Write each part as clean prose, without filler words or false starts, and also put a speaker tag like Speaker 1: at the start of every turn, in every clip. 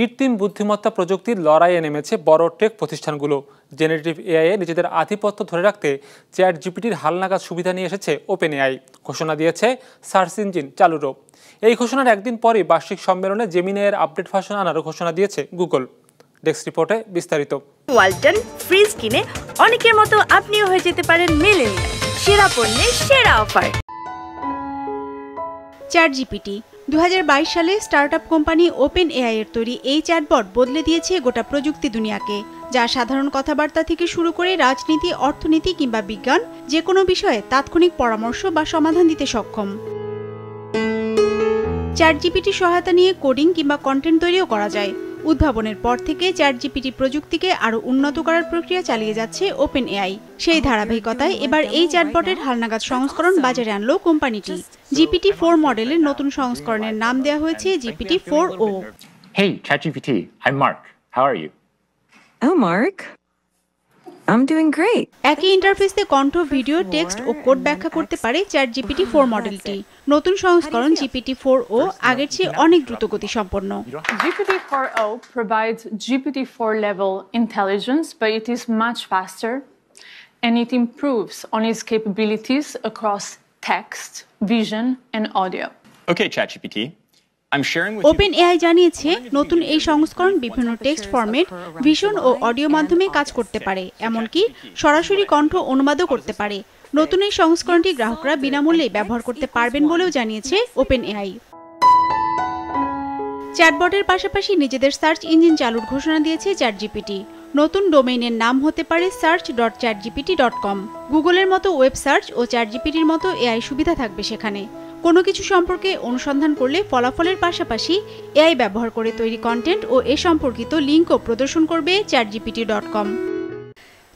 Speaker 1: কৃত্রিম বুদ্ধিমত্তা প্রযুক্তির লড়াইয়ে নেমেছে বড় টেক প্রতিষ্ঠানগুলো। জেনারেটিভ এআইয়ে নিজেদের আধিপত্য ধরে রাখতে চ্যাট জিপিটির হালনাগাদ সুবিধা নিয়ে এসেছে ওপেন এআই। ঘোষণা দিয়েছে সার্চ ইঞ্জিন চালুরও। এই ঘোষণার একদিন পরই বার্ষিক সম্মেলনে জেমিনাইয়ের আপডেট ভার্সন আনারও ঘোষণা দিয়েছে গুগল। ডেস্ক রিপোর্টে বিস্তারিত।
Speaker 2: ওয়ালটন ফ্রিজ কিনে অনেকের মতো আপনিও হয়ে যেতে পারেন মিলেনিয়াল। সেরা পণ্যের সেরা অফার।
Speaker 3: চ্যাট জিপিটি 2022 সালে স্টার্টআপ কোম্পানি ওপেন এআই এর তৈরি এই চ্যাটবট বদলে দিয়েছে গোটা প্রযুক্তি দুনিয়াকে, যা সাধারণ কথাবার্তা থেকে শুরু করে রাজনীতি, অর্থনীতি কিংবা বিজ্ঞান যে কোনো বিষয়ে তাৎক্ষণিক পরামর্শ বা সমাধান দিতে সক্ষম। চ্যাট জিপিটি সহায়তা নিয়ে কোডিং কিংবা কন্টেন্ট তৈরিও করা যায়। উদ্ভাবনের পর থেকে চ্যাট জিপিটি প্রযুক্তিকে আরও উন্নত করার প্রক্রিয়া চালিয়ে যাচ্ছে ওপেন এআই। সেই ধারাবাহিকতায় এবার এই চ্যাটবটের হালনাগাদ সংস্করণ বাজারে আনলো কোম্পানিটি। GPT-4 মডেলের নতুন সংস্করণের নাম দেওয়া হয়েছে GPT-4o।
Speaker 4: Hey ChatGPT, I'm Mark. How are you?
Speaker 5: Oh Mark, I'm doing great.
Speaker 3: একই ইন্টারফেসে কণ্ঠ, ভিডিও, টেক্সট ও কোড ব্যাখ্যা করতে পারে চ্যাট GPT-4 মডেলটি। নতুন সংস্করণ GPT-4o আগের চেয়ে অনেক দ্রুতগতি সম্পন্ন।
Speaker 6: GPT-4o provides GPT-4 level intelligence, but it is much faster and it improves on its capabilities across text, vision and audio.
Speaker 4: Okay ChatGPT, I'm sharing with you.
Speaker 3: Open AI জানিয়েছে নতুন এই সংস্করণ বিভিন্ন টেক্সট ফরম্যাট, ভিশন ও audio মাধ্যমে কাজ করতে পারে, এমনকি সরাসরি কণ্ঠ অনুবাদও করতে পারে। নতুন এই সংস্করণটি গ্রাহকরা বিনামূল্যে ব্যবহার করতে পারবেন বলেও জানিয়েছে ওপেন এআই। চ্যাটবটের পাশাপাশি নিজেদের সার্চ ইঞ্জিন চালুর ঘোষণা দিয়েছে চ্যাট জিপিটি। নতুন ডোমেইনের নাম হতে পারে search.chatgpt.com। গুগলের মতো ওয়েব সার্চ ও চ্যাট জিপিটির মতো এআই সুবিধা থাকবে সেখানে। কোনো কিছু সম্পর্কে অনুসন্ধান করলে ফলাফলের পাশাপাশি এআই ব্যবহার করে তৈরি কন্টেন্ট ও এ সম্পর্কিত লিঙ্কও প্রদর্শন করবে chatgpt.com।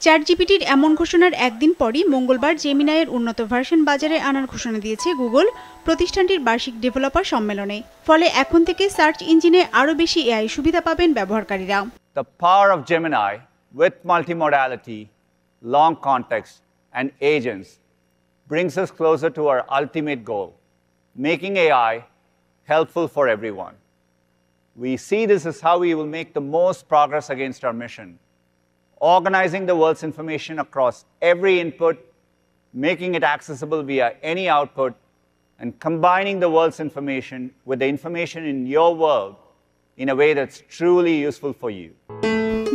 Speaker 3: চ্যাট জিপিটির এমন ঘোষণার একদিন পরই মঙ্গলবার জেমিনাইয়ের উন্নত ভার্সন বাজারে আনার ঘোষণা দিয়েছে গুগল প্রতিষ্ঠানটির বার্ষিক ডেভেলপার সম্মেলনে। ফলে এখন থেকে সার্চ ইঞ্জিনে আরও বেশি এআই সুবিধা পাবেন ব্যবহারকারীরা।
Speaker 7: The power of Gemini with multimodality, long context and agents brings us closer to our ultimate goal, making AI helpful for everyone. We see this as how we will make the most progress against our mission, organizing the world's information across every input, making it accessible via any output, and combining the world's information with the information in your world in a way that's truly useful for you.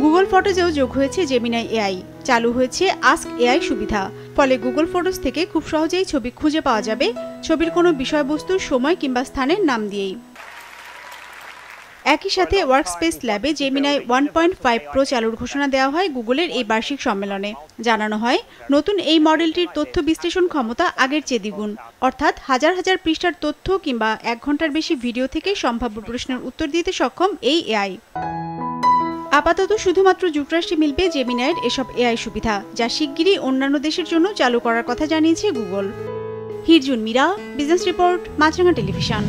Speaker 3: Google ফটোজেও যোগ হয়েছে Gemini AI. চালু হয়েছে ask AI সুবিধা। ফলে Google photos থেকে খুব সহজেই ছবি খুঁজে পাওয়া যাবে, ছবির কোনো বিষয়বস্তু, সময় কিংবা স্থানের নাম দিয়েই। একই সাথে ওয়ার্কস্পেস ল্যাবে জেমিনাই 1.5 প্রো চালুর ঘোষণা দেওয়া হয় গুগলের এই বার্ষিক সম্মেলনে। জানানো হয় নতুন এই মডেলটির তথ্য বিশ্লেষণ ক্ষমতা আগের চেয়ে দ্বিগুণ, অর্থাৎ হাজার হাজার পৃষ্ঠার তথ্য কিংবা 1 ঘন্টার বেশি ভিডিও থেকে সম্ভাব্য প্রশ্নের উত্তর দিতে সক্ষম এই এআই। আপাতত শুধুমাত্র যুক্তরাষ্ট্রে মিলবে জেমিনাইয়ের এসব এআই সুবিধা, যা শিগগিরই অন্যান্য দেশের জন্য চালু করার কথা জানিয়েছে গুগল। হিরজুন মীরা, বিজনেস রিপোর্ট, মাছরাঙা টেলিভিশন।